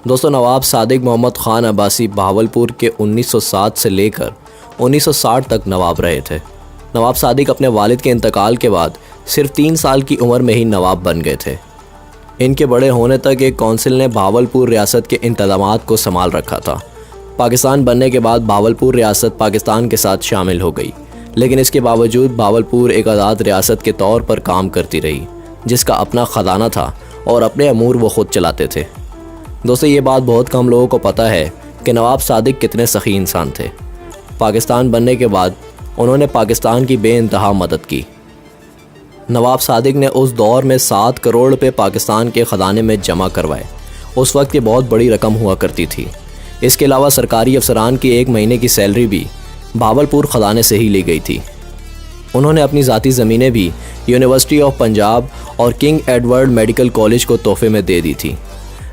दोस्तों, नवाब सादिक मोहम्मद ख़ान अब्बासी बहावलपुर के 1907 से लेकर 1960 तक नवाब रहे थे। नवाब सादिक अपने वालिद के इंतकाल के बाद सिर्फ 3 साल की उम्र में ही नवाब बन गए थे। इनके बड़े होने तक एक कौंसिल ने बहावलपुर रियासत के इंतज़ामात को संभाल रखा था। पाकिस्तान बनने के बाद बहावलपुर रियासत पाकिस्तान के साथ शामिल हो गई, लेकिन इसके बावजूद बहावलपुर एक आज़ाद रियासत के तौर पर काम करती रही, जिसका अपना ख़जाना था और अपने अमूर वो ख़ुद चलाते थे। दोस्तों, ये बात बहुत कम लोगों को पता है कि नवाब सादिक कितने सखी इंसान थे। पाकिस्तान बनने के बाद उन्होंने पाकिस्तान की बेइंतहा मदद की। नवाब सादिक ने उस दौर में 7 करोड़ रुपये पाकिस्तान के ख़जाने में जमा करवाए। उस वक्त ये बहुत बड़ी रकम हुआ करती थी। इसके अलावा सरकारी अफसरान की 1 महीने की सैलरी भी बहावलपुर ख़जाने से ही ली गई थी। उन्होंने अपनी ज़ाती ज़मीनें भी यूनिवर्सिटी ऑफ पंजाब और किंग एडवर्ड मेडिकल कॉलेज को तोहफे में दे दी थी।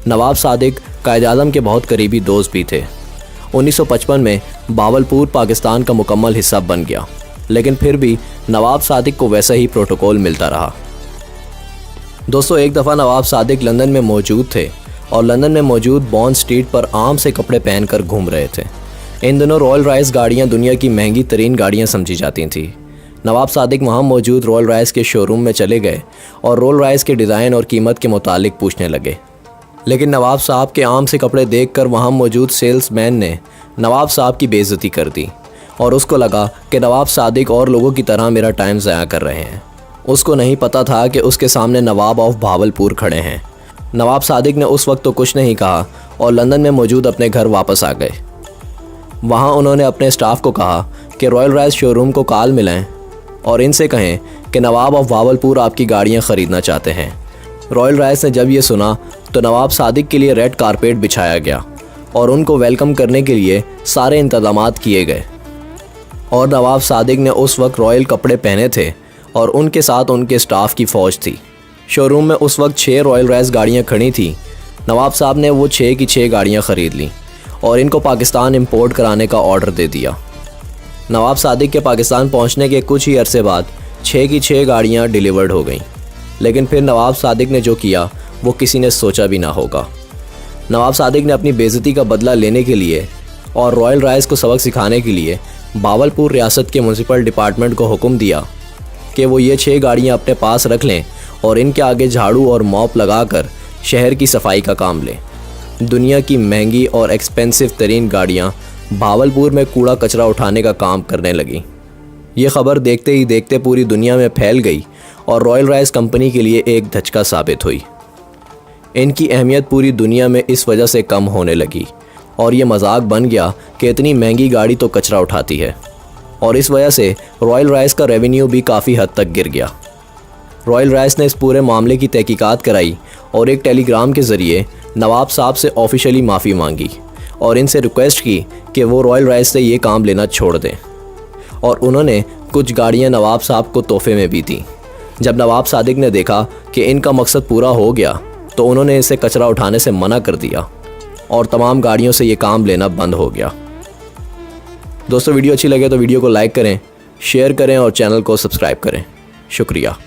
नवाब सादिक कायद-ए-आज़म के बहुत करीबी दोस्त भी थे। 1955 में बहावलपुर पाकिस्तान का मुकम्मल हिस्सा बन गया, लेकिन फिर भी नवाब सादिक को वैसा ही प्रोटोकॉल मिलता रहा। दोस्तों, एक दफ़ा नवाब सादिक लंदन में मौजूद थे और लंदन में मौजूद बॉन्ड स्ट्रीट पर आम से कपड़े पहनकर घूम रहे थे। इन दिनों रॉयल रॉयस गाड़ियाँ दुनिया की महंगी तरीन गाड़ियाँ समझी जाती थीं। नवाब सादिक वहाँ मौजूद रॉयल रॉयस के शोरूम में चले गए और रॉयल रॉयस के डिज़ाइन और कीमत के मुतालिक पूछने लगे, लेकिन नवाब साहब के आम से कपड़े देखकर वहाँ मौजूद सेल्समैन ने नवाब साहब की बेइज्जती कर दी और उसको लगा कि नवाब सादिक और लोगों की तरह मेरा टाइम ज़ाया कर रहे हैं। उसको नहीं पता था कि उसके सामने नवाब ऑफ बहावलपुर खड़े हैं। नवाब सादिक ने उस वक्त तो कुछ नहीं कहा और लंदन में मौजूद अपने घर वापस आ गए। वहाँ उन्होंने अपने स्टाफ को कहा कि रॉयल रॉयस शोरूम को कॉल मिलाएं और इनसे कहें कि नवाब ऑफ बहावलपुर आपकी गाड़ियाँ ख़रीदना चाहते हैं। रॉयल रॉयस ने जब ये सुना तो नवाब सादिक के लिए रेड कारपेट बिछाया गया और उनको वेलकम करने के लिए सारे इंतज़ामात किए गए। और नवाब सादिक ने उस वक्त रॉयल कपड़े पहने थे और उनके साथ उनके स्टाफ की फ़ौज थी। शोरूम में उस वक्त 6 रॉयल रॉयस गाड़ियाँ खड़ी थीं। नवाब साहब ने वो 6 की 6 गाड़ियाँ ख़रीद लीं और इनको पाकिस्तान इंपोर्ट कराने का ऑर्डर दे दिया। नवाब सादिक के पाकिस्तान पहुँचने के कुछ ही अरसे बाद 6 की 6 गाड़ियाँ डिलीवर्ड हो गईं, लेकिन फिर नवाब सादिक ने जो किया वो किसी ने सोचा भी ना होगा। नवाब सादिक ने अपनी बेइज्जती का बदला लेने के लिए और रॉयल रॉयस को सबक सिखाने के लिए बहावलपुर रियासत के म्यूनसिपल डिपार्टमेंट को हुक्म दिया कि वो ये 6 गाड़ियाँ अपने पास रख लें और इनके आगे झाड़ू और मॉप लगाकर शहर की सफाई का काम लें। दुनिया की महंगी और एक्सपेंसिव तरीन गाड़ियाँ बहावलपुर में कूड़ा कचरा उठाने का काम करने लगीं। ये खबर देखते ही देखते पूरी दुनिया में फैल गई और रॉयल रॉयस कंपनी के लिए एक धचका साबित हुई। इनकी अहमियत पूरी दुनिया में इस वजह से कम होने लगी और ये मजाक बन गया कि इतनी महंगी गाड़ी तो कचरा उठाती है, और इस वजह से रॉयल रॉयस का रेवेन्यू भी काफ़ी हद तक गिर गया। रॉयल रॉयस ने इस पूरे मामले की तहकीकात कराई और एक टेलीग्राम के ज़रिए नवाब साहब से ऑफिशियली माफ़ी मांगी और इनसे रिक्वेस्ट की कि वो रॉयल रॉयस से ये काम लेना छोड़ दें। और उन्होंने कुछ गाड़ियाँ नवाब साहब को तोहफे में भी दी। जब नवाब सादिक ने देखा कि इनका मकसद पूरा हो गया तो उन्होंने इसे कचरा उठाने से मना कर दिया और तमाम गाड़ियों से ये काम लेना बंद हो गया। दोस्तों, वीडियो अच्छी लगे तो वीडियो को लाइक करें, शेयर करें और चैनल को सब्सक्राइब करें। शुक्रिया।